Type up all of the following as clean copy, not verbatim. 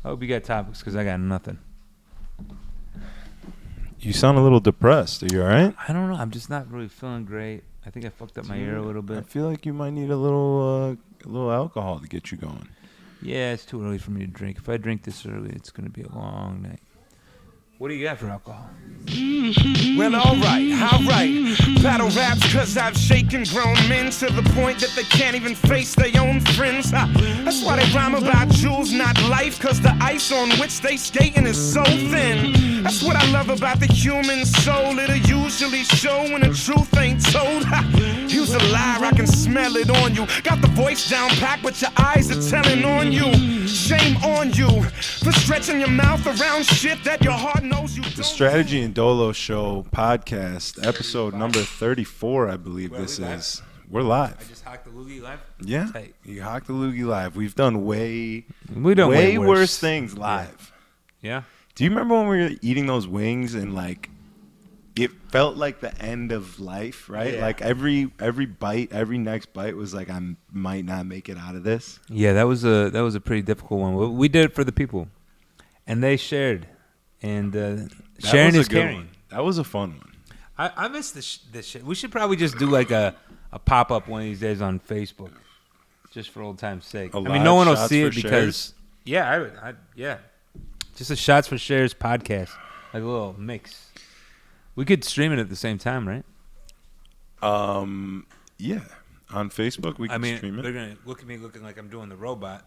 I hope you got topics because I got nothing. You sound a little depressed. Are you all right? I don't know. I'm just not really feeling great. I think I fucked up my ear a little bit. I feel like you might need a little alcohol to get you going. Yeah, it's too early for me to drink. If I drink this early, it's going to be a long night. What do you got for alcohol? Well, alright. Battle raps cause I've shaken grown men to the point that they can't even face their own friends. That's why they rhyme about jewels, not life, cause the ice on which they skating is so thin. That's what I love about the human soul. It'll usually show when the truth ain't told. You's a liar, I can smell it on you. Got the voice down packed, but your eyes are telling on you. Shame on you for stretching your mouth around shit that your heart knows you don't. The Strategy and Dolo Show podcast, episode number 34, I believe this is. We're live. I just hocked the loogie live? Yeah, Tight. you hocked the loogie live. We've done way way worse things live. Yeah. Do you remember when we were eating those wings and like it felt like the end of life, right? Yeah. Like every bite, every next bite was like I might not make it out of this. Yeah, that was a pretty difficult one. We did it for the people, and they shared, and sharing is caring. One. That was a fun one. I miss this shit. We should probably just do like a pop up one of these days on Facebook, just for old time's sake. I mean, no one will see it because yeah, just a Shots for Shares podcast, like a little mix. We could stream it at the same time, right? Yeah, on Facebook we can stream it. They're gonna look at me looking like I'm doing the robot.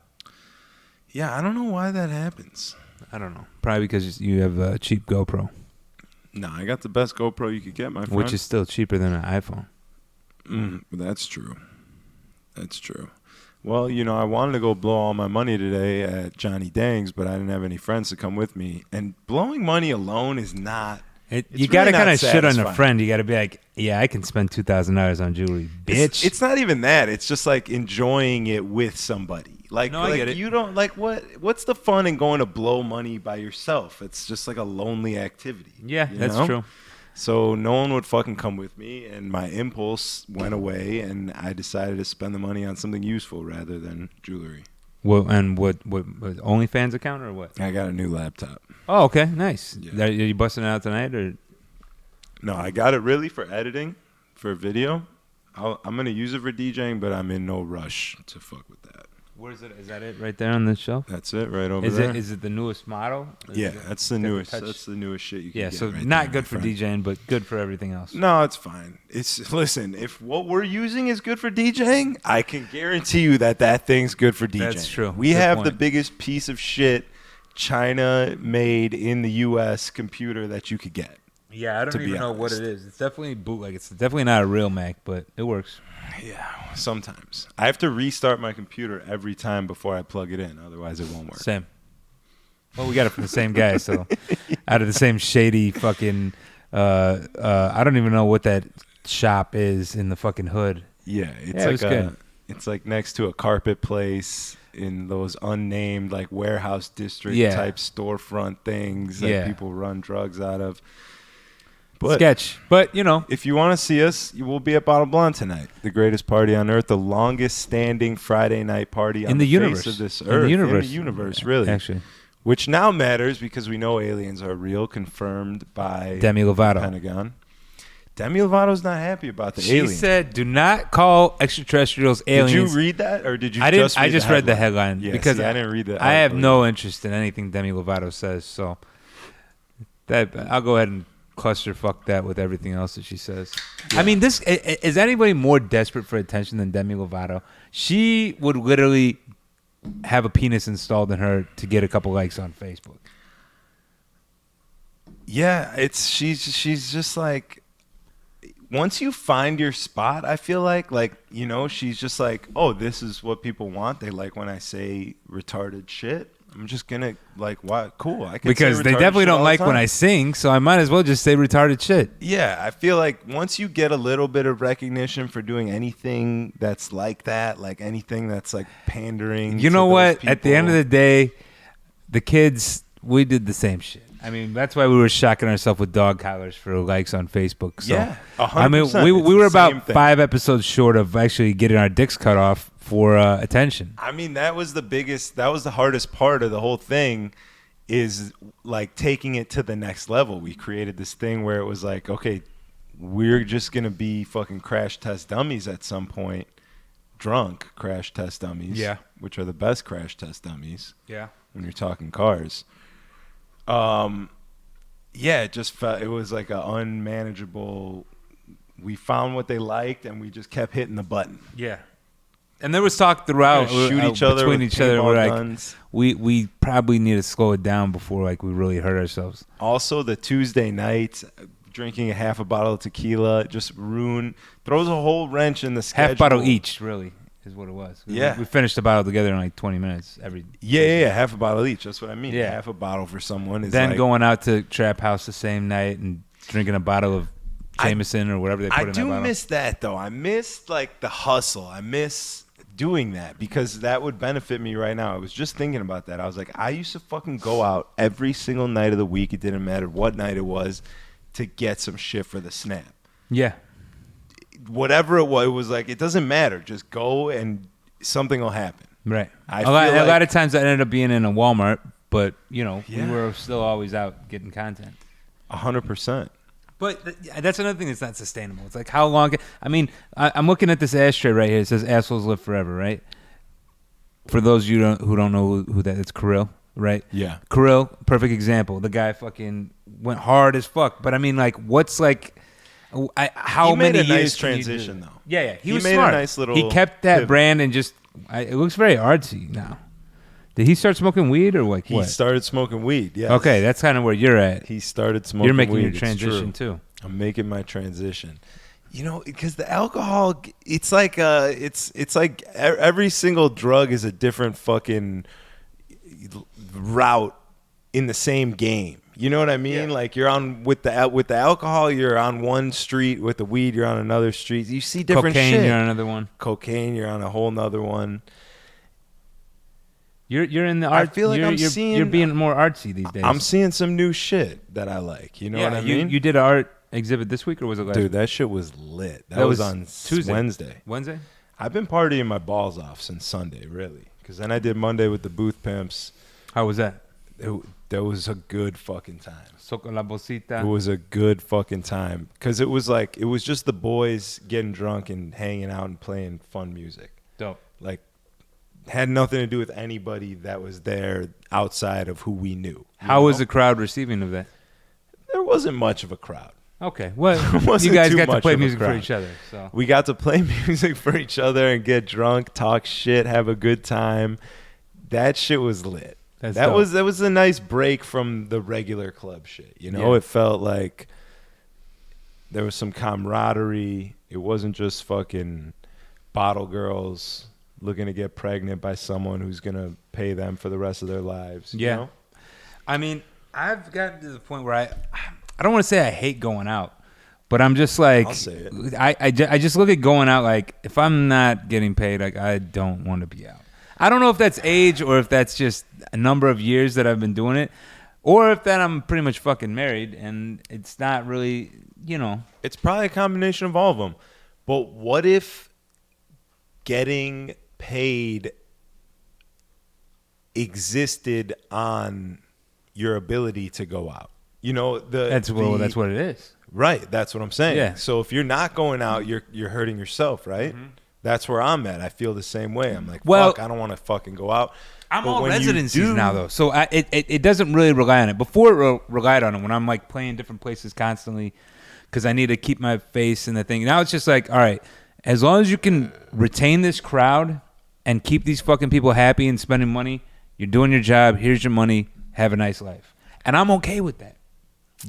Yeah, I don't know why that happens. I don't know. Probably because you have a cheap GoPro. No, I got the best GoPro you could get, my friend. Which is still cheaper than an iPhone. That's true. That's true. Well, I wanted to go blow all my money today at Johnny Dang's, but I didn't have any friends to come with me. And blowing money alone is not... You got to kind of shit on a friend. You got to be like, yeah, I can spend $2,000 on jewelry, bitch. It's not even that. It's just like enjoying it with somebody. Like, no, I get it. You don't like what's the fun in going to blow money by yourself? It's just like a lonely activity. Yeah, that's true. So no one would fucking come with me, and my impulse went away, and I decided to spend the money on something useful rather than jewelry. What OnlyFans account or what? I got a new laptop. Oh, okay, nice. Yeah. Are you busting it out tonight or? No, I got it really for editing, for video. I'm gonna use it for DJing, but I'm in no rush to fuck with that. Where is it? Is that it right there on the shelf? That's it right over there. Is it the newest model? Yeah, that's the newest. That's the newest shit you can get. Yeah, so right not there, good for DJing, but good for everything else. No, it's fine. Listen, if what we're using is good for DJing, I can guarantee you that thing's good for DJing. That's true. We have the biggest piece of shit China made in the U.S. computer that you could get. Yeah, I don't even know what it is. It's definitely bootleg. It's definitely not a real Mac, but it works. Yeah, sometimes. I have to restart my computer every time before I plug it in. Otherwise, it won't work. Same. Well, we got it from the same guy, so out of the same shady fucking... I don't even know what that shop is in the fucking hood. Yeah, it's like next to a carpet place in those unnamed like warehouse district type storefront things that people run drugs out of. But sketch. But, if you want to see us, you will be at Bottle Blonde tonight. The greatest party on earth, the longest standing Friday night party on the universe. Face of this earth. In the universe, really. Actually. Which now matters because we know aliens are real, confirmed by Demi Lovato. The Pentagon. Demi Lovato's not happy about the aliens. She said, do not call extraterrestrials aliens. Did you read that, or did you I just read the headline. Yeah, because I didn't read the I have no interest in anything Demi Lovato says, so I'll go ahead and clusterfuck that with everything else that she says. Yeah. I mean, is anybody more desperate for attention than Demi Lovato? She would literally have a penis installed in her to get a couple likes on Facebook. Yeah, she's just like, once you find your spot, I feel like she's just like, oh, this is what people want. They like when I say retarded shit. I'm just gonna what? Cool. I can because they definitely don't like when I sing, so I might as well just say retarded shit. Yeah, I feel like once you get a little bit of recognition for doing anything that's like that, like anything that's like pandering. You know what? At the end of the day, the kids, we did the same shit. I mean, that's why we were shocking ourselves with dog collars for likes on Facebook. So, yeah, 100%. I mean, we were about 5 episodes short of actually getting our dicks cut off for attention. I mean, that was the hardest part of the whole thing, is like taking it to the next level. We created this thing where it was like, okay, we're just going to be fucking crash test dummies at some point. Drunk crash test dummies. Yeah. Which are the best crash test dummies. Yeah. When you're talking cars. Yeah, it just felt, it was like an unmanageable. We found what they liked and we just kept hitting the button. Yeah. And there was talk throughout Shoot each other between with each other. We're like, guns. we probably need to slow it down before like we really hurt ourselves. Also, the Tuesday night, drinking a half a bottle of tequila just throws a whole wrench in the schedule. Half bottle each, really, is what it was. Yeah. We finished the bottle together in like 20 minutes. Yeah, half a bottle each. That's what I mean. Yeah. Half a bottle for someone is then like, going out to Trap House the same night and drinking a bottle of Jameson or whatever they put in that bottle. I do miss that, though. I miss like the hustle. I miss doing that because that would benefit me right now. I was just thinking about that. I was like, I used to fucking go out every single night of the week. It didn't matter what night it was to get some shit for the snap. Yeah. Whatever it was like, it doesn't matter. Just go and something will happen. Right. I A lot feel like- of times I ended up being in a Walmart, but, you know, Yeah. we were still always out getting content. 100%. But that's another thing that's not sustainable. It's like how long? I mean, I'm looking at this ashtray right here. It says "Assholes Live Forever," right? For those of you who don't know who that is, it's Kirill, right? Yeah. Kirill, perfect example. The guy fucking went hard as fuck. But I mean, like, what's like? How He made many a nice years can you transition, do? though. Yeah. He was made smart. a nice little He kept that pivot. brand and just. It looks very artsy now. Did he start smoking weed or like He what? started smoking weed, yes. Okay, that's kind of where you're at. He started smoking weed. You're making your It's transition true. too. I'm making my transition. You know, because the alcohol, it's like it's like every single drug is a different fucking route in the same game. You know what I mean? Yeah. Like you're on with the alcohol, you're on one street. With the weed, you're on another street. You see different Cocaine, shit. you're on another one. Cocaine, you're on a whole nother one. You're in the I art. feel like you're being more artsy these days. I'm seeing some new shit that I like. You know what I mean? You did an art exhibit this week or was it last Dude, week? that shit was lit. That was on Tuesday. Wednesday. Wednesday? I've been partying my balls off since Sunday, really. Because then I did Monday with the Booth Pimps. How was that? That was a good fucking time. Soco la bolsita. It was a good fucking time. Because it was just the boys getting drunk and hanging out and playing fun music. Dope. Like, had nothing to do with anybody that was there outside of who we knew. How was the crowd receiving of that? There wasn't much of a crowd. Okay. Well, Wasn't you guys too got to much play of a music for crowd. each other. So We got to play music for each other and get drunk, talk shit, have a good time. That shit was lit. That's that dope. was a nice break from the regular club shit. You know, Yeah. It felt like there was some camaraderie. It wasn't just fucking bottle girls looking to get pregnant by someone who's gonna pay them for the rest of their lives. you Yeah. know? I mean, I've gotten to the point where I don't want to say I hate going out, but I'm just like I'll say it. I just look at going out like if I'm not getting paid, like I don't want to be out. I don't know if that's age or if that's just a number of years that I've been doing it, or if that I'm pretty much fucking married and it's not really, you know. It's probably a combination of all of them. But what if getting paid existed on your ability to go out? You know, That's what it is. Right, that's what I'm saying. Yeah. So if you're not going out, you're hurting yourself, right? Mm-hmm. That's where I'm at. I feel the same way. I'm like, Well, fuck, I don't want to fucking go out. I'm But all when you residencies do- now though, so it doesn't really rely on it. Before it relied on it when I'm like playing different places constantly because I need to keep my face in the thing. Now it's just like, all right, as long as you can retain this crowd and keep these fucking people happy and spending money, you're doing your job. Here's your money. Have a nice life, and I'm okay with that.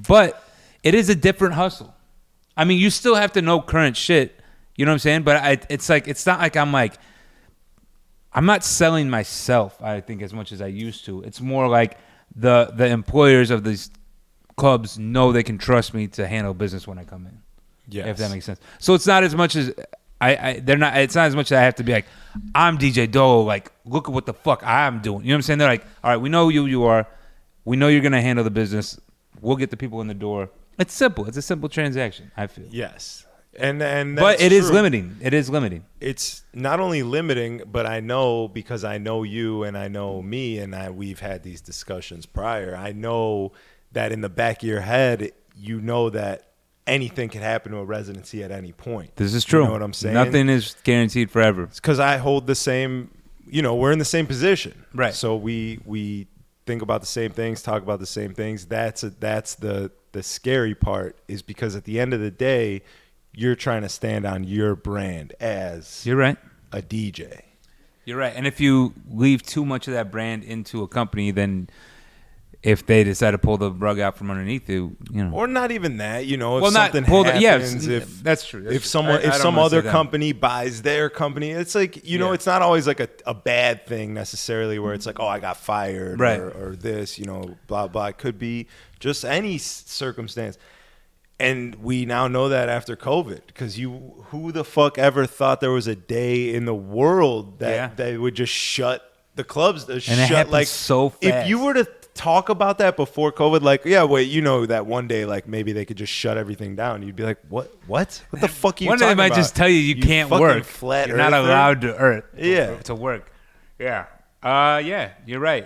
But it is a different hustle. I mean, you still have to know current shit. You know what I'm saying? But it's not like I'm not selling myself, I think, as much as I used to. It's more like the employers of these clubs know they can trust me to handle business when I come in. Yes. If that makes sense. So it's not as much as it's not as much that I have to be like, I'm DJ Dolo, like, look at what the fuck I'm doing. You know what I'm saying? They're like, all right, we know who you are. We know you're going to handle the business. We'll get the people in the door. It's simple. It's a simple transaction, I feel. Yes. And that's but it is true. limiting. It is limiting. It's not only limiting, but I know because I know you and I know me and we've had these discussions prior. I know that in the back of your head, you know that anything can happen to a residency at any point. This is true. You know what I'm saying? Nothing is guaranteed forever. It's because I hold the same, we're in the same position. Right. So we think about the same things, talk about the same things. That's the scary part is because at the end of the day, you're trying to stand on your brand as You're right. a DJ. You're right. And if you leave too much of that brand into a company, then if they decide to pull the rug out from underneath you, Or not even that, if Well, not something pull the- happens, yeah, if that's true. That's if true. someone, I if don't some wanna other say that. company buys their company, it's like, Yeah. it's not always like a bad thing necessarily where it's like, oh, I got fired Right. or this, blah, blah. It could be just any circumstance. And we now know that after COVID, because who the fuck ever thought there was a day in the world that they would just shut the clubs? And it happened so fast. If you were to talk about that before COVID, like, yeah, wait, that one day, like maybe they could just shut everything down. You'd be like, what the fuck are you One day talking they about? might just tell you can't fucking work. Flat You're not earther. allowed to work. Yeah. Yeah, you're right.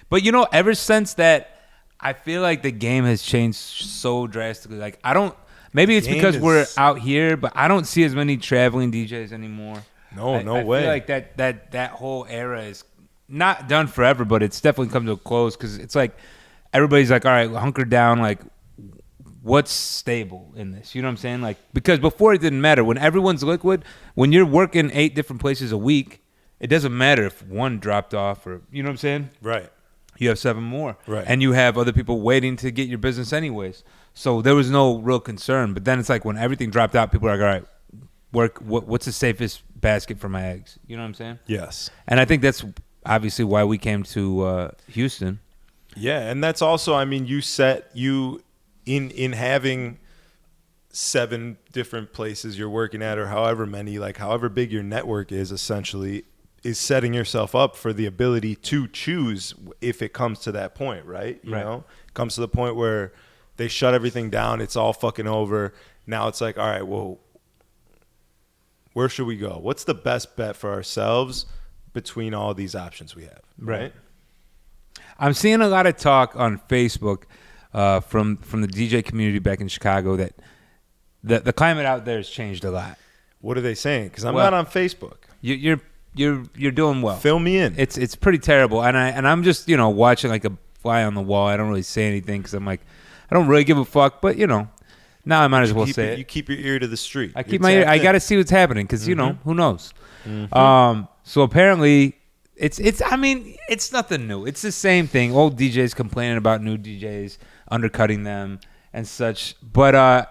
But ever since that, I feel like the game has changed so drastically. Like maybe it's because we're out here, but I don't see as many traveling DJs anymore. No way. I feel like that whole era is not done forever, but it's definitely come to a close because it's like everybody's like, all right, hunker down. Like, what's stable in this? You know what I'm saying? Like, because before it didn't matter. When everyone's liquid, when you're working 8 different places a week, it doesn't matter if one dropped off or, you know what I'm saying? Right. You have 7 more. Right. And you have other people waiting to get your business anyways. So there was no real concern. But then it's like when everything dropped out, people are like, all right, what's the safest basket for my eggs? You know what I'm saying? Yes. And I think that's obviously why we came to Houston. Yeah, and that's also, you in having 7 different places you're working at or however many, like however big your network is essentially, is setting yourself up for the ability to choose if it comes to that point, right? You know, it comes to the point where they shut everything down. It's all fucking over. Now it's like, all right, well, where should we go? What's the best bet for ourselves between all these options we have? Right. I'm seeing a lot of talk on Facebook from the DJ community back in Chicago that the climate out there has changed a lot. What are they saying? Because I'm not on Facebook. You're doing well. Fill me in. It's pretty terrible, and I'm just watching like a fly on the wall. I don't really say anything because I'm like I don't really give a fuck. But now I might as well say it. You keep your ear to the street. I keep my ear. I got to see what's happening because who knows. Mm-hmm. So apparently it's nothing new. It's the same thing. Old DJs complaining about new DJs undercutting them and such. But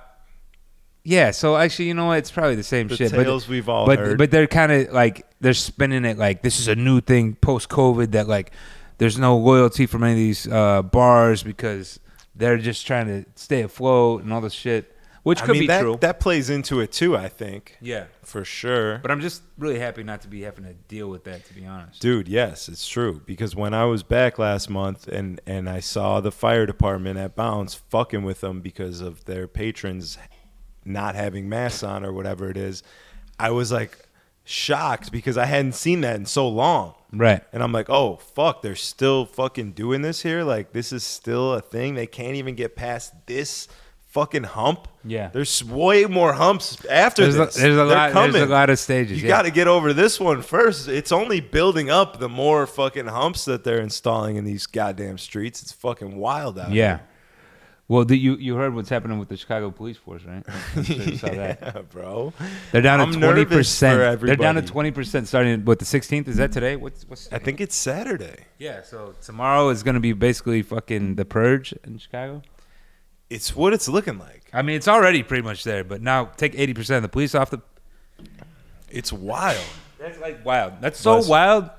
yeah. So actually, it's probably the same shit. Tales we've all heard. But they're kind of like they're spinning it like this is a new thing post COVID that like there's no loyalty from any of these bars because they're just trying to stay afloat and all this shit. Which could be true. That plays into it too, I think. Yeah. For sure. But I'm just really happy not to be having to deal with that, to be honest. Dude, yes, it's true. Because when I was back last month and I saw the fire department at Bounce fucking with them because of their patrons not having masks on or whatever it is, I was like shocked because I hadn't seen that in so long. Right. And I'm like, oh, fuck, they're still fucking doing this here? Like, this is still a thing? They can't even get past this fucking hump? Yeah. There's way more humps after this. There's a lot of stages. You got to get over this one first. It's only building up the more fucking humps that they're installing in these goddamn streets. It's fucking wild out here. Well, you heard what's happening with the Chicago police force, right? I'm sure you saw that. Yeah, bro. They're down to 20%. They're down to everybody. 20% starting with the 16th. Is that today? What's I think it's Saturday. Yeah, so tomorrow is going to be basically fucking the purge in Chicago. It's what it's looking like. I mean, it's already pretty much there, but now take 80% of the police off the... It's wild. That's like wild. That's so wild.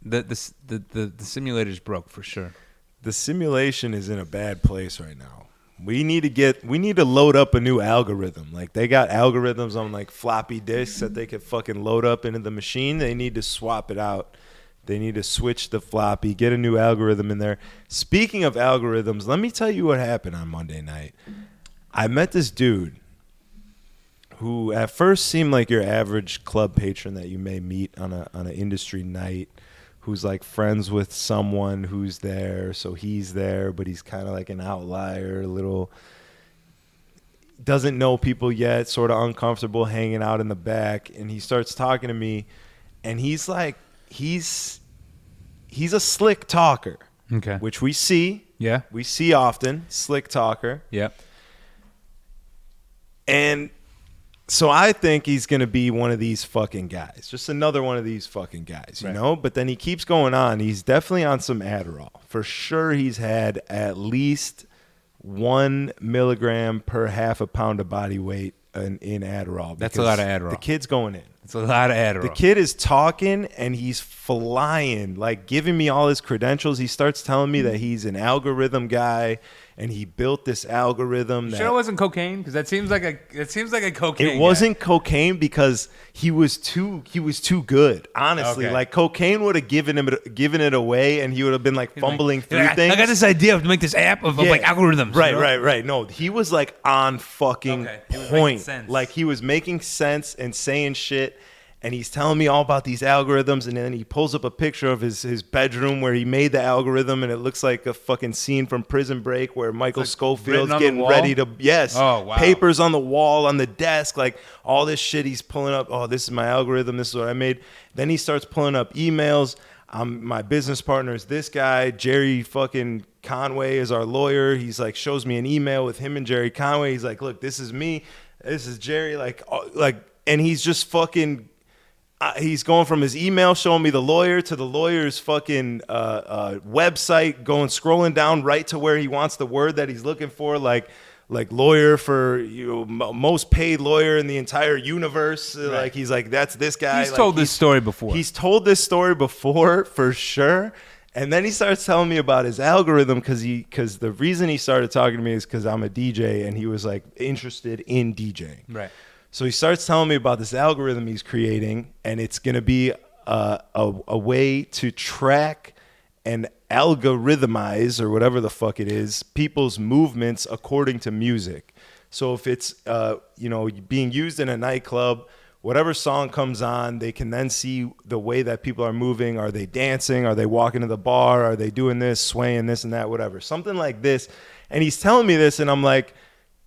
The simulator's broke for sure. The simulation is in a bad place right now. We need to load up a new algorithm. Like they got algorithms on like floppy disks that they could fucking load up into the machine. They need to swap it out. They need to switch the floppy, get a new algorithm in there. Speaking of algorithms, let me tell you what happened on Monday night. I met this dude who at first seemed like your average club patron that you may meet on an industry night, who's like friends with someone who's there, so he's there, but he's kind of like an outlier, a little doesn't know people yet, sort of uncomfortable hanging out in the back. And he starts talking to me, and he's like, he's a slick talker, Okay. which we see often, slick talker. Yep. And so I think he's going to be one of these fucking guys, just another one of these fucking guys, you know? But then he keeps going on. He's definitely on some Adderall. For sure he's had at least 1 milligram per half a pound of body weight in Adderall. That's a lot of Adderall. The kid's going in. It's a lot of Adderall. The kid is talking and he's flying, like giving me all his credentials. He starts telling me that he's an algorithm guy and he built this algorithm. Sure, it wasn't cocaine, because that seems like a cocaine. It wasn't cocaine because he was too good. Honestly, like cocaine would have given it away, and he would have been like fumbling through things. I got this idea to make this app of like algorithms. Right. No, he was like on fucking point. Like he was making sense and saying shit. And he's telling me all about these algorithms, and then he pulls up a picture of his bedroom where he made the algorithm, and it looks like a fucking scene from Prison Break where Michael Schofield's getting ready to, papers on the wall, on the desk, like all this shit he's pulling up. Oh, this is my algorithm. This is what I made. Then he starts pulling up emails. My business partner is this guy. Jerry fucking Conway is our lawyer. He's like, shows me an email with him and Jerry Conway. He's like, look, this is me. This is Jerry. And he's just fucking... he's going from his email showing me the lawyer to the lawyer's fucking website, scrolling down right to where he wants the word that he's looking for, like lawyer for most paid lawyer in the entire universe. Right. Like he's like, that's this guy. He's told this story before. He's told this story before for sure. And then he starts telling me about his algorithm because the reason he started talking to me is because I'm a DJ and he was like interested in DJing. Right. So he starts telling me about this algorithm he's creating, and it's going to be a way to track and algorithmize, or whatever the fuck it is, people's movements according to music. So if it's being used in a nightclub, whatever song comes on, they can then see the way that people are moving. Are they dancing? Are they walking to the bar? Are they doing this, swaying this and that, whatever. Something like this. And he's telling me this, and I'm like,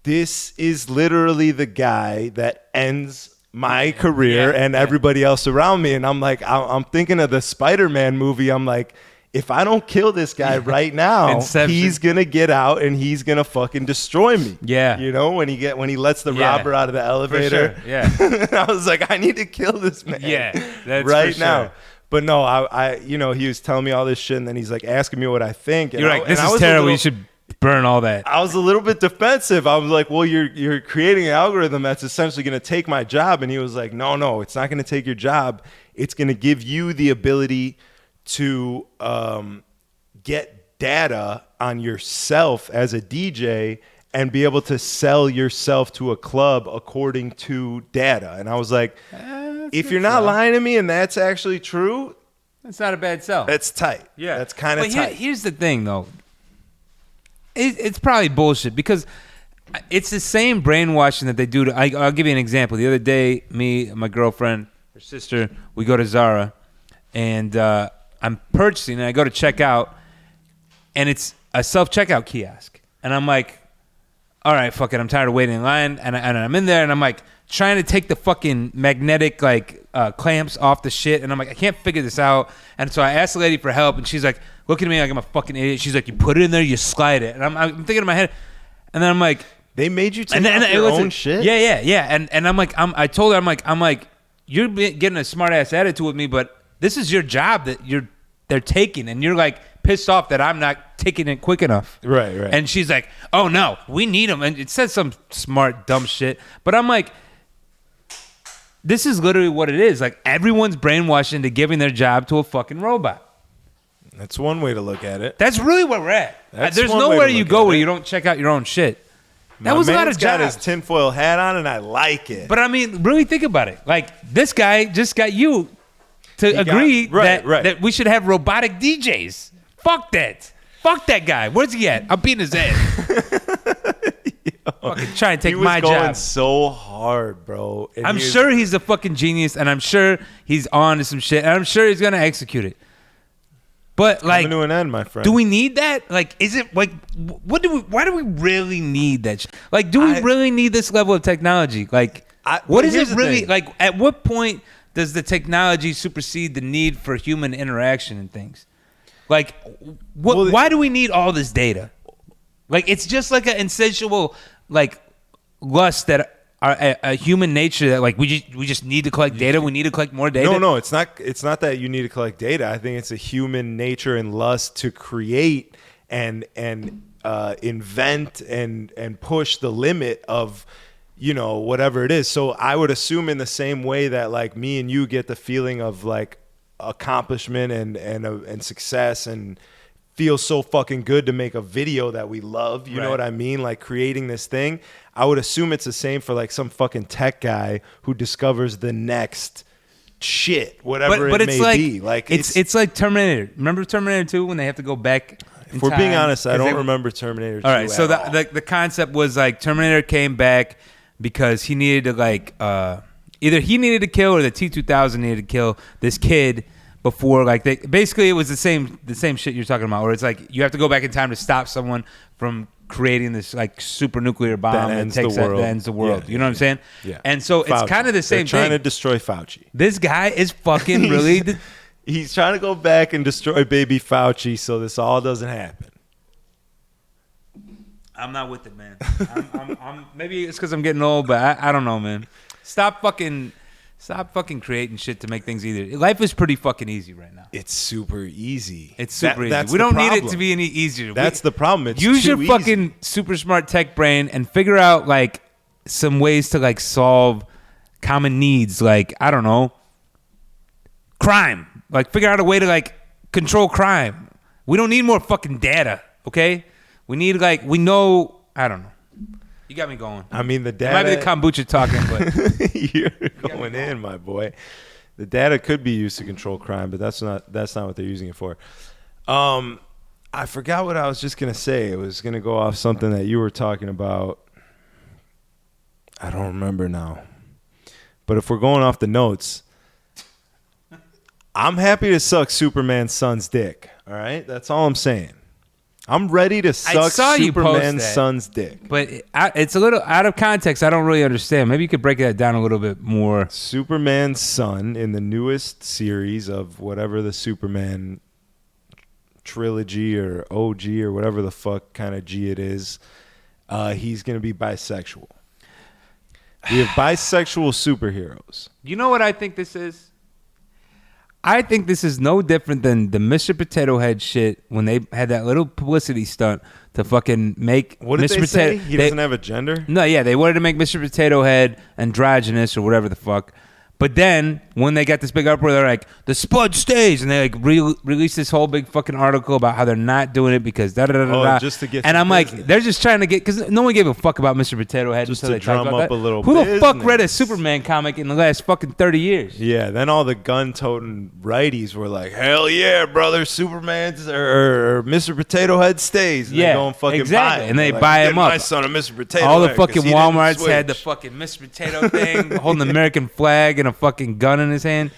this is literally the guy that ends my career and everybody else around me. And I'm like, I'm thinking of the Spider-Man movie. I'm like, if I don't kill this guy right now, Inception. He's going to get out and he's going to fucking destroy me. Yeah. You know, when he lets the robber out of the elevator. For sure. Yeah. I was like, I need to kill this man. Yeah. That's right for now. Sure. But no, I he was telling me all this shit, and then he's like asking me what I think. And you're like, this is terrible. You should burn all that. I was a little bit defensive. I was like, well, you're creating an algorithm that's essentially going to take my job. And he was like, no, it's not going to take your job. It's going to give you the ability to get data on yourself as a DJ and be able to sell yourself to a club according to data. And I was like, if you're not lying to me and that's actually true, that's not a bad sell. That's tight. Yeah. That's kind of tight. Here's the thing, though. It's probably bullshit, because it's the same brainwashing that they do to... I'll give you an example. The other day, me, my girlfriend, her sister, we go to Zara, and I'm purchasing, and I go to check out, and it's a self-checkout kiosk. And I'm like, all right, fuck it, I'm tired of waiting in line. And I'm in there, and I'm like trying to take the fucking magnetic clamps off the shit. And I'm like, I can't figure this out. And so I asked the lady for help, and she's like, looking at me like I'm a fucking idiot. She's like, you put it in there, you slide it. And I'm thinking in my head, and then I'm like, they made you take off your own shit? Yeah. And I'm like, I told her, I'm like, you're getting a smart ass attitude with me, but this is your job that they're taking, and you're like pissed off that I'm not taking it quick enough. Right. And she's like, oh no, we need them. And it says some smart dumb shit, but I'm like, this is literally what it is. Like, everyone's brainwashed into giving their job to a fucking robot. That's one way to look at it. That's really where we're at. There's nowhere you go where you don't check out your own shit. That was a lot of jobs. Got his tinfoil hat on, and I like it. But I mean, really think about it. Like, this guy just got you to agree that we should have robotic DJs. Fuck that. Fuck that guy. Where's he at? I'm beating his ass. Fucking trying to take he was my going job. so hard, bro. And I'm sure he's a fucking genius, and I'm sure he's on to some shit, and I'm sure he's gonna execute it. But like, coming to an end, my friend. do we need that? Like, is it like, why do we really need that? Like, do we really need this level of technology? Like, what is it really like? At what point does the technology supersede the need for human interaction and things? Like, why do we need all this data? Like, it's just like an insatiable, like, lust that a human nature that like we just need to collect data. We need to collect more data. No, it's not. It's not that you need to collect data. I think it's a human nature and lust to create and invent and push the limit of, you know, whatever it is. So I would assume in the same way that like me and you get the feeling of like accomplishment and success and feel so fucking good to make a video that we love. You know what I mean? Like creating this thing. I would assume it's the same for like some fucking tech guy who discovers the next shit, whatever it may be. Like it's like Terminator. Remember Terminator 2 when they have to go back? If we're being honest, I don't remember Terminator 2. All right, so the concept was like Terminator came back because he needed to like either he needed to kill or the T-2000 needed to kill this kid before like they basically it was the same shit you're talking about, where it's like you have to go back in time to stop someone from creating this like super nuclear bomb that ends the world. Yeah, you know what I'm saying? Yeah. And so Fauci. it's kind of the same They're trying thing. to destroy Fauci. This guy is fucking really. He's trying to go back and destroy baby Fauci so this all doesn't happen. I'm not with it, man. I'm maybe it's because I'm getting old, but I don't know, man. Stop fucking creating shit to make things easier. Life is pretty fucking easy right now. It's super easy. It's super easy. We don't need it to be any easier. That's the problem. It's use too your easy. fucking super smart tech brain and figure out like some ways to like solve common needs. Like, I don't know, crime. Like figure out a way to like control crime. We don't need more fucking data. Okay. We need like we know. I don't know. You got me going. I mean, the data. It might be the kombucha talking, but you're going in, my boy. The data could be used to control crime, but that's not what they're using it for. I forgot what I was just gonna say. It was gonna go off something that you were talking about. I don't remember now. But if we're going off the notes, I'm happy to suck Superman's son's dick. All right, that's all I'm saying. I'm ready to suck Superman's son's dick. But it's a little out of context. I don't really understand. Maybe you could break that down a little bit more. Superman's son in the newest series of whatever the Superman trilogy or OG or whatever the fuck kind of G it is, he's going to be bisexual. We have bisexual superheroes. You know what I think this is? I think this is no different than the Mr. Potato Head shit when they had that little publicity stunt to fucking make what did Mr. they say? He doesn't have a gender? No, yeah, they wanted to make Mr. Potato Head androgynous or whatever the fuck. But then when they got this big uproar, they're like, the Spud stays, and they like released this whole big fucking article about how they're not doing it because da da da da. Just to get. And I'm business. like, they're just trying to get because no one gave a fuck about Mr. Potato Head just until to they talked drum about up that. a little. Who the fuck business. read a Superman comic in the last fucking 30 years? Yeah, then all the gun-toting righties were like, "Hell yeah, brother! Superman's or Mr. Potato Head stays." And yeah, they go and fucking exactly. buy him. And they They're buy like, him up. My son, a Mr. Potato All the Head 'cause fucking he didn't Walmarts had the switch. fucking Mr. Potato thing, holding the American flag and a fucking gun in his hand.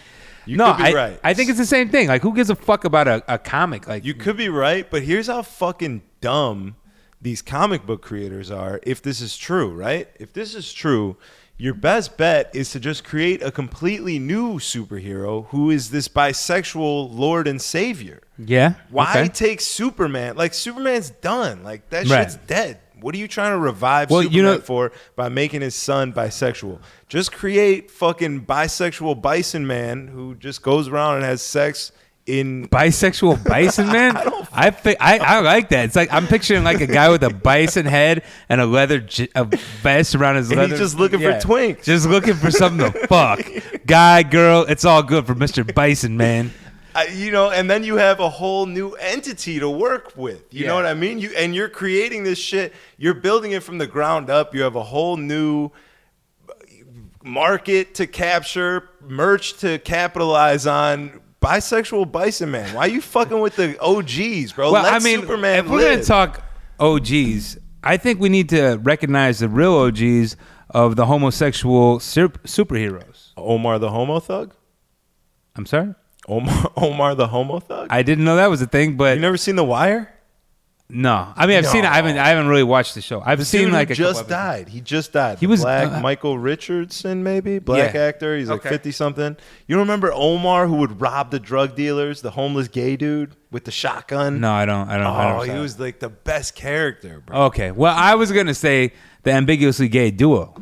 You could be right. I think it's the same thing. Like, who gives a fuck about a comic? Like, You could be right, but here's how fucking dumb these comic book creators are if this is true, right? If this is true, your best bet is to just create a completely new superhero who is this bisexual Lord and Savior. yeah. Why okay. take Superman? Like, Superman's done. Like, that Right. shit's dead. What are you trying to revive Well, Superman for by making his son bisexual? Just create fucking bisexual Bison Man who just goes around and has sex in... Bisexual bison man? I like that. It's like I'm picturing like a guy with a bison head and a leather a vest around his And leather. he's just looking for twinks. Just looking for something to fuck. Guy, girl, it's all good for Mr. Bison Man. And then you have a whole new entity to work with. You know what I mean? You're creating this shit. You're building it from the ground up. You have a whole new market to capture, merch to capitalize on. Bisexual Bison Man. Why are you fucking with the OGs, bro? Well, Let I mean, Superman if we're gonna live. talk OGs, I think we need to recognize the real OGs of the homosexual superheroes. Omar the Homo Thug? I'm sorry? Omar the Homo Thug? I didn't know that was a thing, but You never seen The Wire? no. I mean, I've seen it. I haven't really watched the show. I've seen Dude like who a couple just episodes. died. He just died. He The was black Michael Richardson, maybe black Yeah. actor. He's like Okay. 50 something. You don't remember Omar who would rob the drug dealers, the homeless gay dude with the shotgun? No, I don't. Oh, he was like the best character, bro. Okay. Well, I was gonna say the ambiguously gay duo,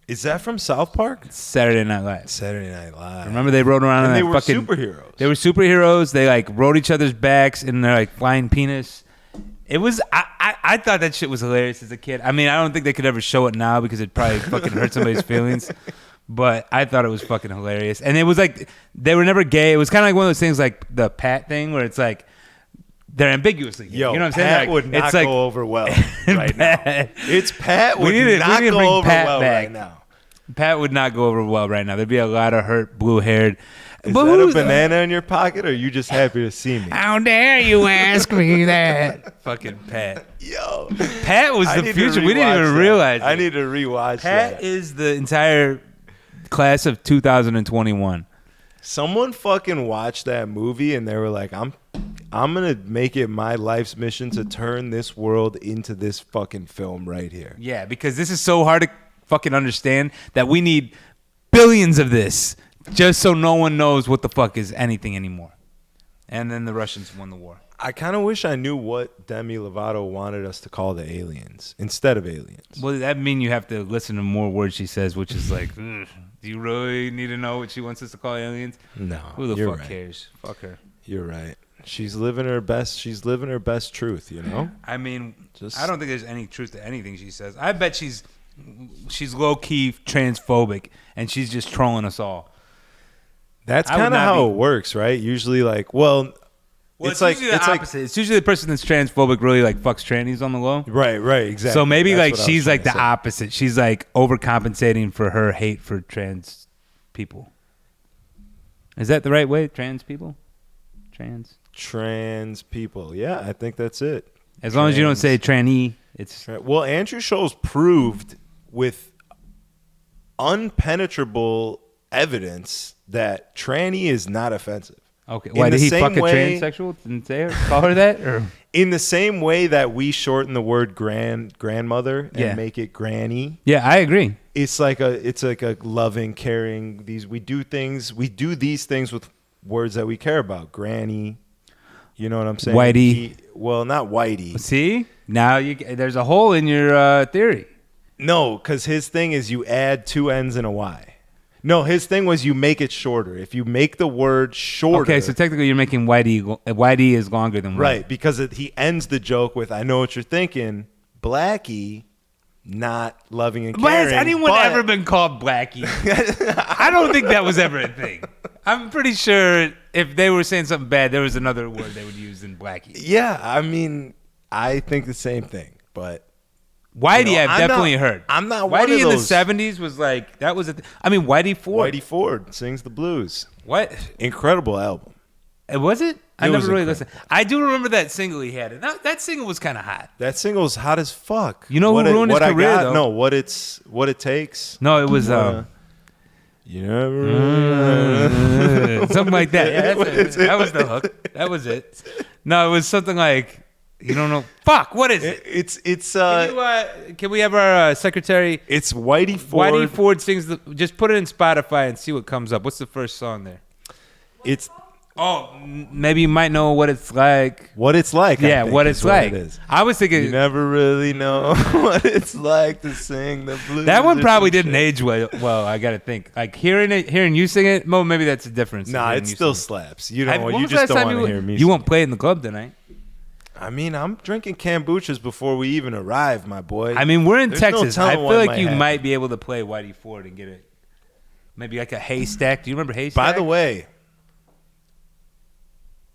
Is that from South Park? Saturday Night Live. Saturday Night Live. Remember they rode around And in they that were fucking superheroes. They were superheroes. They like rode each other's backs in their like flying penis. It was. I thought that shit was hilarious as a kid. I mean, I don't think they could ever show it now because it'd probably fucking hurt somebody's feelings. But I thought it was fucking hilarious. And it was like they were never gay. It was kind of like one of those things like the Pat thing where it's like they're ambiguously gay. Yo, you know what I'm saying? Pat Like, would not it's like, go over well right now. It's Pat would We need to not bring go over Pat well back. right now. Pat would not go over well right now. There'd be a lot of hurt, blue-haired. Is that a banana in your pocket, or are you just happy to see me? How dare you ask me that? Fucking Pat. Yo, Pat was I the need to future. We didn't rewatch even that. realize I it. need to rewatch Pat that. is the entire class of 2021. Someone fucking watched that movie and they were like, I'm gonna make it my life's mission to turn this world into this fucking film right here. Yeah, because this is so hard to fucking understand that we need billions of this just so no one knows what the fuck is anything anymore. And then the Russians won the war. I kind of wish I knew what Demi Lovato wanted us to call the aliens instead of aliens. Well, that mean you have to listen to more words she says, which is like, ugh, do you really need to know what she wants us to call aliens? No, Who the you're fuck right. cares? Fuck her. You're right. She's living her best. She's living her best truth. You know. I mean, Just- I don't think there's any truth to anything she says. I bet she's low key transphobic and she's just trolling us all. That's I would kind of not how be- it works, right? Usually, like, well Well, it's like usually the opposite. It's usually the person that's transphobic really like fucks trannies on the low. right, exactly. So maybe That's like what I was she's trying like to the say. opposite. She's like overcompensating for her hate for trans people. Is that the right way? Trans people? Trans people. Yeah, I think that's it. As long as you don't say tranny, it's Right. Well, Andrew Scholl's proved with unpenetrable evidence that tranny is not offensive. okay. In Why the did he same fuck a way- transsexual and say her, call her that? Or In the same way that we shorten the word grandmother and Yeah. make it granny, yeah, I agree. it's like a loving, caring. We do these things with words that we care about. Granny, you know what I'm saying? Whitey. Well, not whitey. See, now there's a hole in your theory. No, because his thing is you add two N's and a Y. No, his thing was you make it shorter. If you make the word shorter. Okay, so technically you're making Whitey is longer than right, because he ends the joke with, I know what you're thinking, Blackie, not loving and Why caring. has anyone but- ever been called Blackie? I don't think that was ever a thing. I'm pretty sure if they were saying something bad, there was another word they would use than Blackie. Yeah, I mean, I think the same thing, but Whitey, You know, I've I'm definitely not- heard. I'm not one Whitey of in those- the 70s was like, that was I mean, Whitey Ford. Whitey Ford sings the blues. What? Incredible album. Was it? I It never was really incredible. listened. I do remember that single he had. That single was kind of hot. That single's hot as fuck. You know who ruined his what I career, got? though? No, what it takes. No, it was You never something like that. Yeah, that was the hook. That was it. No, it was something like, you don't know. Fuck, what is it? It's Can we have our secretary? it's Whitey Ford. Whitey Ford sings just put it in Spotify and see what comes up. What's the first song there? It's Maybe you might know what it's like. what it's like. I Yeah, think what is it's like. It is. I was thinking You never really know what it's like to sing the blues. that one or probably some didn't shit. age well. Well, I got to think. Like hearing you sing it, well, maybe that's a difference. Nah, hearing it you still sing slaps. You it. know, When you was the just last don't time want to hear me. You sing. won't play it in the club tonight. I mean, I'm drinking kombuchas before we even arrive, my boy. I mean, we're in There's no Texas. telling I feel what like might you happen. might be able to play Whitey Ford and get it. Maybe like a Haystack. Do you remember Haystack? By the way,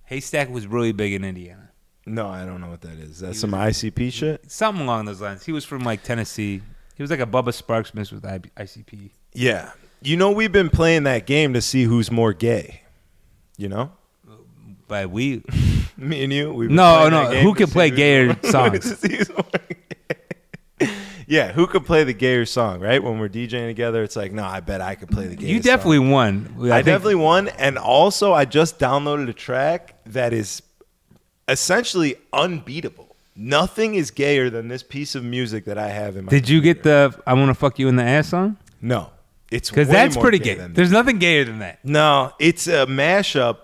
Haystack was really big in Indiana. no, I don't know what that is. That's some ICP shit. Something along those lines. He was from like Tennessee. He was like a Bubba Sparks mixed with ICP. Yeah, you know, we've been playing that game to see who's more gay. You know, By we. me and you. We've been No, playing no. that game Who to can see play who's gayer more- songs? to see who's more gay. Yeah, who could play the gayer song, right? When we're DJing together, it's like, no, I bet I could play the gayer song. You definitely won. I definitely won. And also, I just downloaded a track that is essentially unbeatable. Nothing is gayer than this piece of music that I have in my Did you get the I Want to Fuck You in the Ass song? No. It's because that's pretty gay. There's nothing gayer than that. No, it's a mashup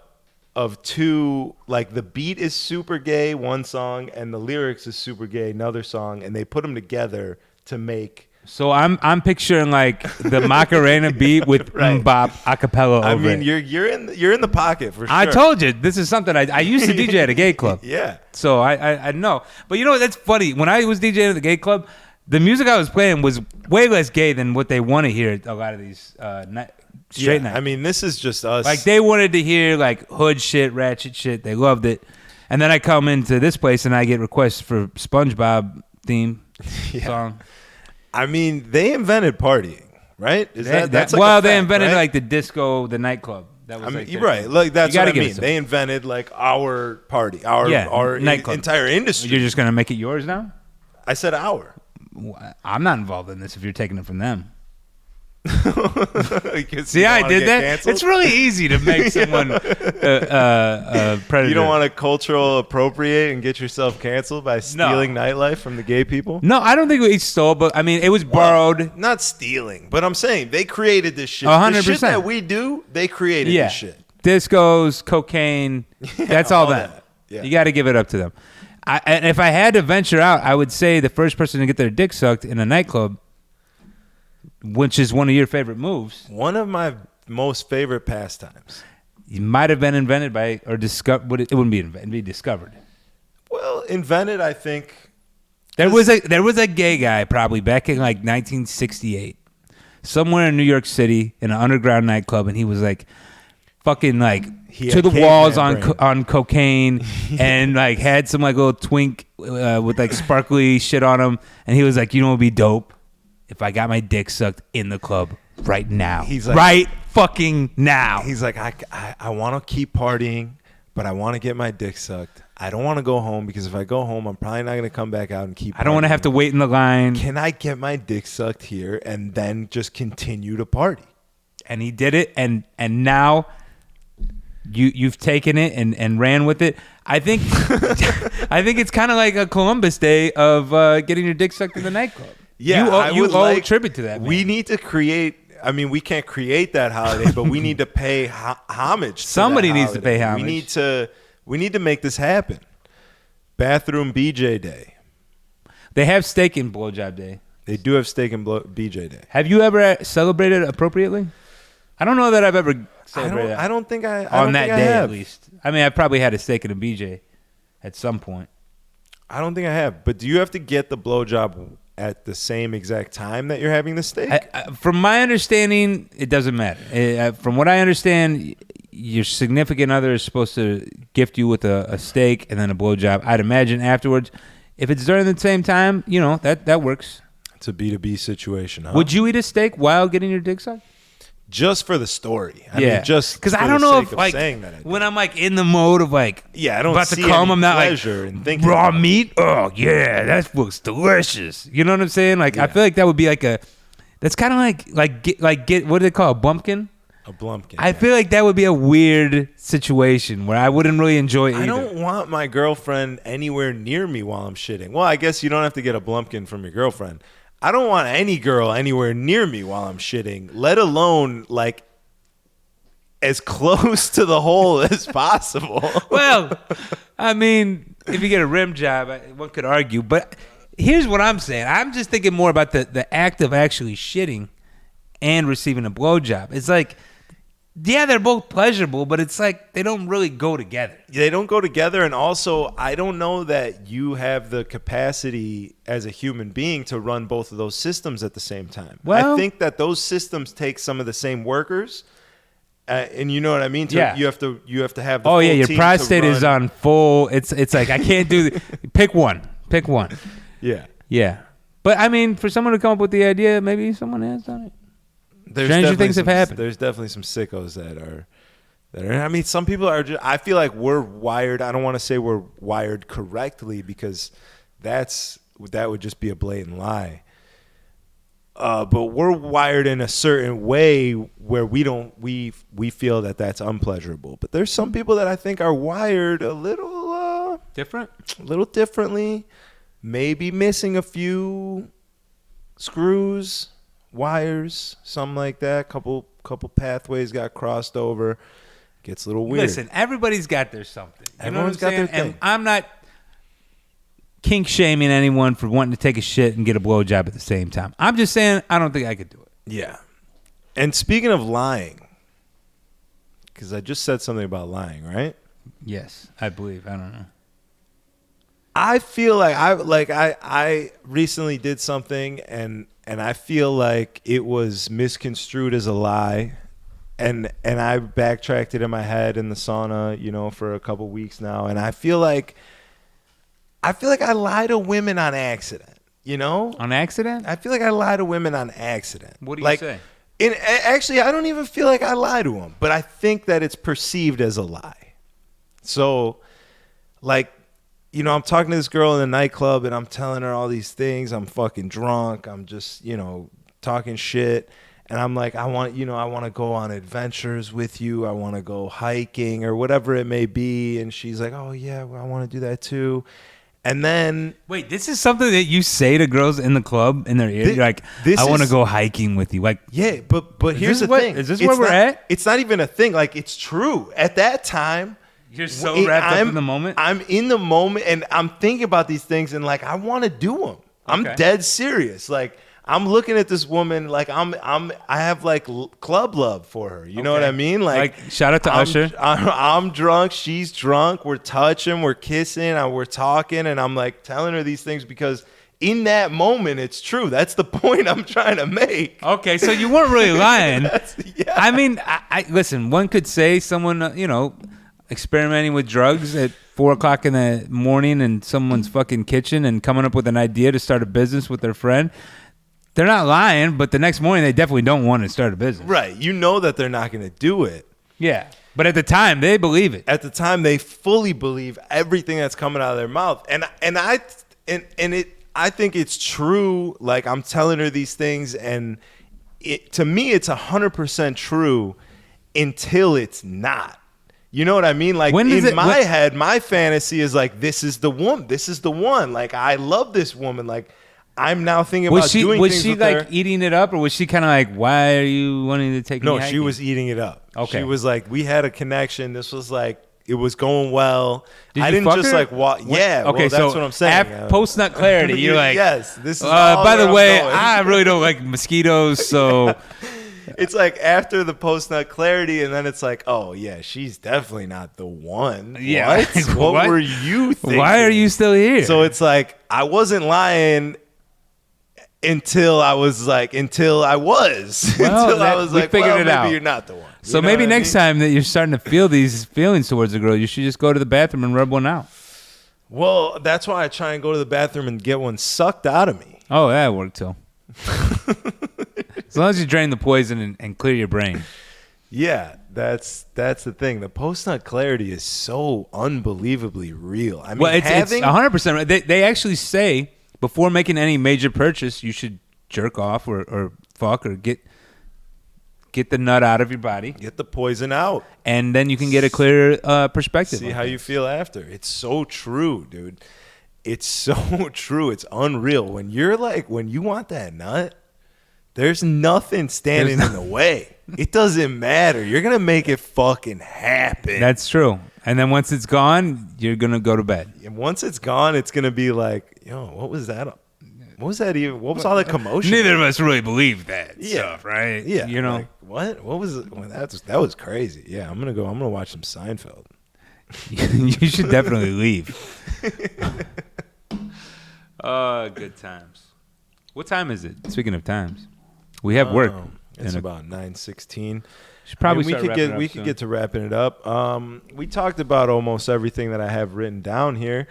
of two. Like the beat is super gay, one song, and the lyrics is super gay, another song, and they put them together to make. So I'm picturing like the Macarena beat with right. Bop acapella. I over mean, it. you're in the pocket for sure. I told you this is something I used to DJ at a gay club. Yeah. So I know, but you know that's funny. When I was DJing at the gay club, the music I was playing was way less gay than what they want to hear at a lot of these straight nights. I mean, this is just us. Like they wanted to hear like hood shit, ratchet shit. They loved it. And then I come into this place and I get requests for SpongeBob theme song. I mean, they invented partying, right? That's like well, a they fact, invented right? like the disco, the nightclub. That was you're right. Like that's what I mean. They They invented like our party, our nightclub. Entire industry. You're just gonna make it yours now? I said our. I'm not involved in this if you're taking it from them. See, I did that. Canceled? It's really easy to make someone a predator. You don't want to cultural appropriate and get yourself canceled by stealing nightlife from the gay people? No, I don't think we stole, but I mean, it was borrowed. Not stealing, but I'm saying they created this shit. 100%. The shit that we do, they created this shit. Discos, cocaine, that's all that. Yeah. You got to give it up to them. And if I had to venture out, I would say the first person to get their dick sucked in a nightclub, which is one of your favorite moves. One of my most favorite pastimes. It might have been invented by or discovered. It wouldn't be invented; it'd be discovered. Well, invented, I think. There was a gay guy probably back in like 1968, somewhere in New York City in an underground nightclub, and he was like, fucking like to the walls on cocaine and like had some like little twink with like sparkly shit on him, and he was like, you know, it'd be dope if I got my dick sucked in the club right now. He's like, right fucking now. He's like, I want to keep partying, but I want to get my dick sucked. I don't want to go home because if I go home, I'm probably not going to come back out and keep partying. I don't want to have to wait in the line. Can I get my dick sucked here and then just continue to party? And he did it, and now you've taken it and ran with it. I think I think it's kind of like a Columbus Day of getting your dick sucked in the nightclub. Yeah, you owe tribute to that, man. We need to create. I mean, we can't create that holiday, but we need to pay homage. Somebody needs to pay homage. We need to make this happen. Bathroom BJ Day. They have steak and blowjob day. They do have steak and BJ Day. Have you ever celebrated appropriately? I don't know that I've ever celebrated. I don't think I on that day have. at least. I mean, I probably had a steak and a BJ at some point. I don't think I have. But do you have to get the blowjob at the same exact time that you're having the steak? From my understanding, it doesn't matter. From what I understand, your significant other is supposed to gift you with a steak and then a blowjob. I'd imagine afterwards, if it's during the same time, you know, that works. It's a B2B situation, huh? Would you eat a steak while getting your dick sucked? Just for the story. I mean, just because I don't know if like saying that when I'm like in the mode of like I don't about see to come, any I'm not like pleasure in thinking raw about meat. Oh yeah, that looks delicious. You know what I'm saying? Like I feel like that would be like that's kind of like get what do they call a bumpkin? A blumpkin. I feel like that would be a weird situation where I wouldn't really enjoy it either. I don't want my girlfriend anywhere near me while I'm shitting. Well, I guess you don't have to get a blumpkin from your girlfriend. I don't want any girl anywhere near me while I'm shitting, let alone like as close to the hole as possible. Well, I mean, if you get a rim job, one could argue. But here's what I'm saying. I'm just thinking more about the act of actually shitting and receiving a blowjob. It's like, yeah, they're both pleasurable, but it's like they don't really go together. They don't go together. And also, I don't know that you have the capacity as a human being to run both of those systems at the same time. Well, I think that those systems take some of the same workers. And you know what I mean? Yeah. You have to have the full team your prostate to run. is on full. It's like I can't do pick one. Yeah. But I mean, for someone to come up with the idea, maybe someone has done it. Stranger things have happened. There's definitely some sickos that are. I mean, some people are just. I feel like we're wired. I don't want to say we're wired correctly because that would just be a blatant lie. but we're wired in a certain way where we feel that that's unpleasurable. But there's some people that I think are wired a little differently, maybe missing a few screws, wires, something like that. Couple pathways got crossed over. Gets a little weird. Listen, everybody's got their something. Everyone's got their thing. And I'm not kink shaming anyone for wanting to take a shit and get a blowjob at the same time. I'm just saying I don't think I could do it. Yeah. And speaking of lying, because I just said something about lying, right? Yes, I believe. I don't know. I feel like I recently did something and I feel like it was misconstrued as a lie. And I backtracked it in my head in the sauna, for a couple weeks now. And I feel like I lie to women on accident, On accident? I feel like I lie to women on accident. What do you say? Actually, I don't even feel like I lie to them, but I think that it's perceived as a lie. So, I'm talking to this girl in the nightclub and I'm telling her all these things. I'm fucking drunk. I'm just, talking shit. And I'm like, I want to go on adventures with you. I want to go hiking or whatever it may be. And she's like, oh, yeah, well, I want to do that too. And then... Wait, this is something that you say to girls in the club in their ear? You're like, I want to go hiking with you. Like, yeah, but here's the thing. Is this where we're at? It's not even a thing. Like, it's true. At that time... You're so wrapped up in the moment? I'm in the moment, and I'm thinking about these things, and, I want to do them. I'm dead serious. Like... I'm looking at this woman like I have club love for her. You know what I mean? Like shout out to Usher. I'm drunk. She's drunk. We're touching. We're kissing. We're talking. And I'm telling her these things because in that moment, it's true. That's the point I'm trying to make. Okay, so you weren't really lying. Yeah. I mean, I listen. One could say someone experimenting with drugs at 4:00 in the morning in someone's fucking kitchen and coming up with an idea to start a business with their friend. They're not lying, but the next morning they definitely don't want to start a business. Right. You know that they're not going to do it. Yeah. But at the time, they believe it. At the time, they fully believe everything that's coming out of their mouth. And I think it's true. Like, I'm telling her these things, and to me, it's 100% true until it's not. You know what I mean? Like, in my head, my fantasy is like, this is the one. This is the one. Like, I love this woman. Like, I'm now thinking about doing things with her. Was she like eating it up, or was she kind of like, why are you wanting to take me hiking? No, she was eating it up. Okay. She was like, we had a connection. This was like, it was going well. I didn't just her? Like walk. Yeah. Okay, well, that's what I'm saying. Post nut clarity. You're like, yes. This is. By the way, I really don't like mosquitoes, so. Yeah. It's like after the post nut clarity, and then it's like, oh yeah, she's definitely not the one. Yeah. What were you thinking? Why are you still here? So it's like I wasn't lying. Until I was. Well, until I was like, figured it maybe out. You're not the one. So maybe next time that you're starting to feel these feelings towards a girl, you should just go to the bathroom and rub one out. Well, that's why I try and go to the bathroom and get one sucked out of me. Oh, that worked too. As long as you drain the poison and clear your brain. Yeah, that's the thing. The post-nut clarity is so unbelievably real. I mean, well, it's 100% right. They actually say before making any major purchase, you should jerk off or fuck or get the nut out of your body. Get the poison out. And then you can get a clear perspective. See how you feel after. It's so true, dude. It's so true. It's unreal. When you want that nut, there's nothing standing in the way. It doesn't matter. You're going to make it fucking happen. That's true. And then once it's gone, you're going to go to bed. And once it's gone, it's going to be like, what was that? What was that even? What was all that commotion? Neither of us really believe that stuff, right? Yeah. You know? Like, what? What was it? Well, that was crazy. Yeah, I'm going to watch some Seinfeld. You should definitely leave. Good times. What time is it? Speaking of times. We have work. It's about 9:16. We could get to wrapping it up. We talked about almost everything that I have written down here,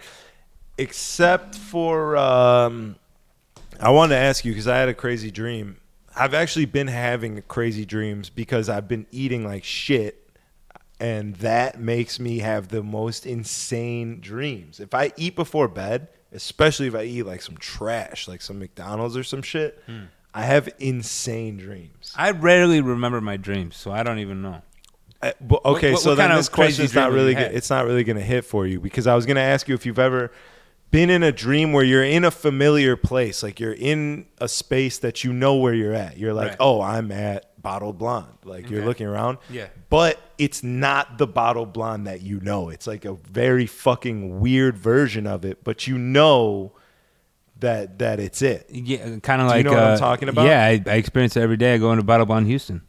except for I wanted to ask you because I had a crazy dream. I've actually been having crazy dreams because I've been eating like shit, and that makes me have the most insane dreams. If I eat before bed, especially if I eat like some trash, like some McDonald's or some shit, I have insane dreams. I rarely remember my dreams, so I don't even know. Okay, so then this question is not really had? it's not really going to hit for you, because I was going to ask you if you've ever been in a dream where you're in a familiar place, like you're in a space that you know where you're at. You're like, Right. oh, I'm at Bottled Blonde. Like you're looking around. Yeah. But it's not the Bottled Blonde that you know. It's like a very fucking weird version of it, but you know that it's it. Yeah, kind of Do like you know what I'm talking about? Yeah, I experience it every day. I go into Bottle Bond Houston.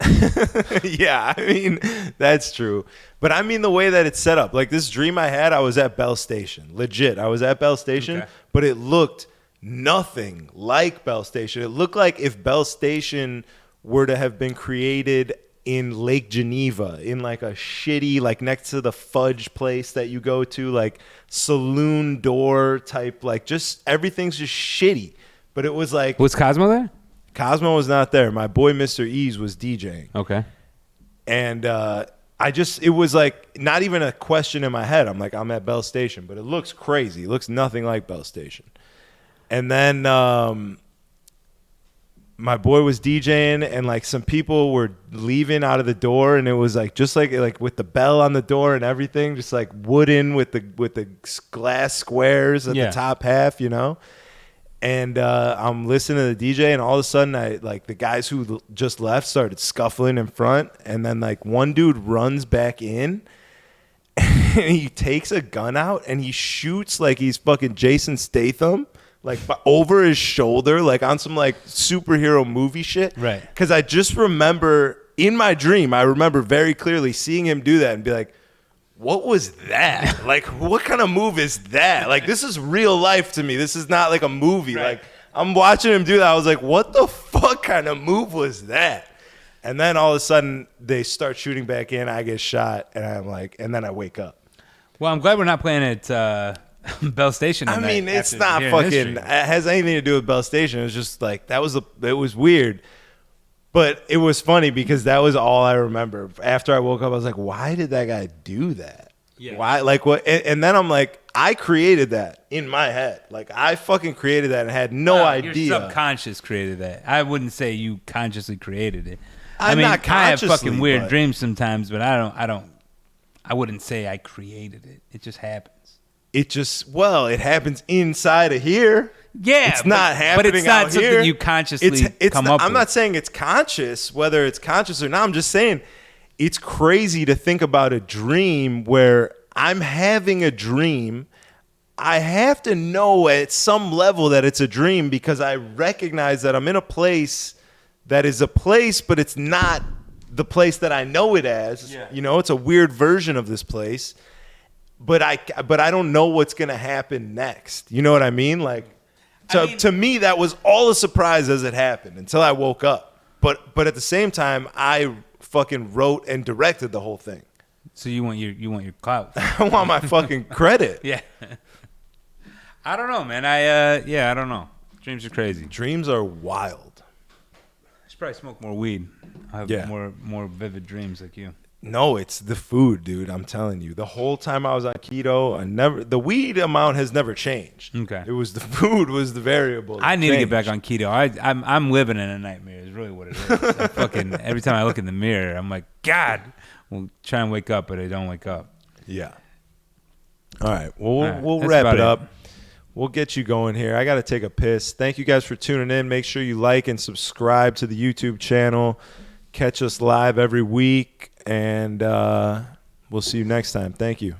Yeah, I mean, that's true. But I mean the way that it's set up. Like this dream I had, I was at Bell Station. Legit. I was at Bell Station, Okay. but it looked nothing like Bell Station. It looked like if Bell Station were to have been created in Lake Geneva, in like a shitty, like next to the fudge place that you go to, like saloon door type, like just everything's just shitty. But it was like Was Cosmo there? Cosmo was not there. My boy Mr. Ease was DJing. Okay. And it was like not even a question in my head. I'm like, I'm at Bell Station, but it looks crazy. It looks nothing like Bell Station. And then my boy was DJing, and like some people were leaving out of the door, and it was like just like with the bell on the door and everything, just like wooden with the glass squares at the top half, you know. And I'm listening to the DJ, and all of a sudden, the guys who just left started scuffling in front, and then like one dude runs back in, and he takes a gun out and he shoots like he's fucking Jason Statham, like over his shoulder, like on some like superhero movie shit. Right. Because I just remember in my dream, I remember very clearly seeing him do that and be like, what was that? Like, what kind of move is that? Like, this is real life to me. This is not like a movie. Right. Like, I'm watching him do that. I was like, what the fuck kind of move was that? And then all of a sudden, they start shooting back in. I get shot, and I'm like, and then I wake up. Well, I'm glad we're not playing at Bell Station. I mean, it's not hearing fucking. It has anything to do with Bell Station. It was just like it was weird. But it was funny because that was all I remember. After I woke up, I was like, why did that guy do that? Yeah. Why? Like, what? And then I'm like, I created that in my head. Like, I fucking created that and had no idea. Your subconscious created that. I wouldn't say you consciously created it. I'm not I have consciously, fucking weird but- dreams sometimes, but I wouldn't say I created it. It just happens. It happens inside of here. Yeah, it's not happening but it's not out something here. you consciously come not, up with. I'm not saying it's conscious, whether it's conscious or not. I'm just saying it's crazy to think about a dream where I'm having a dream. I have to know at some level that it's a dream because I recognize that I'm in a place that is a place, but it's not the place that I know it as. Yeah. You know, it's a weird version of this place. But I don't know what's going to happen next. You know what I mean? Like, to me, that was all a surprise as it happened until I woke up. But at the same time, I fucking wrote and directed the whole thing. So you want your clout? I want my fucking credit. Yeah. I don't know, man. I don't know. Dreams are crazy. Dreams are wild. I should probably smoke more weed. I have more vivid dreams like you. No, it's the food, dude. I'm telling you. The whole time I was on keto, the weed amount has never changed. Okay. It was the food was the variable. I need to get back on keto. I'm living in a nightmare. Is really what it is. I fucking every time I look in the mirror, I'm like, God. We'll try and wake up, but I don't wake up. Yeah. All right. Well, we'll That's wrap about it up. We'll get you going here. I got to take a piss. Thank you guys for tuning in. Make sure you like and subscribe to the YouTube channel. Catch us live every week, and we'll see you next time. Thank you.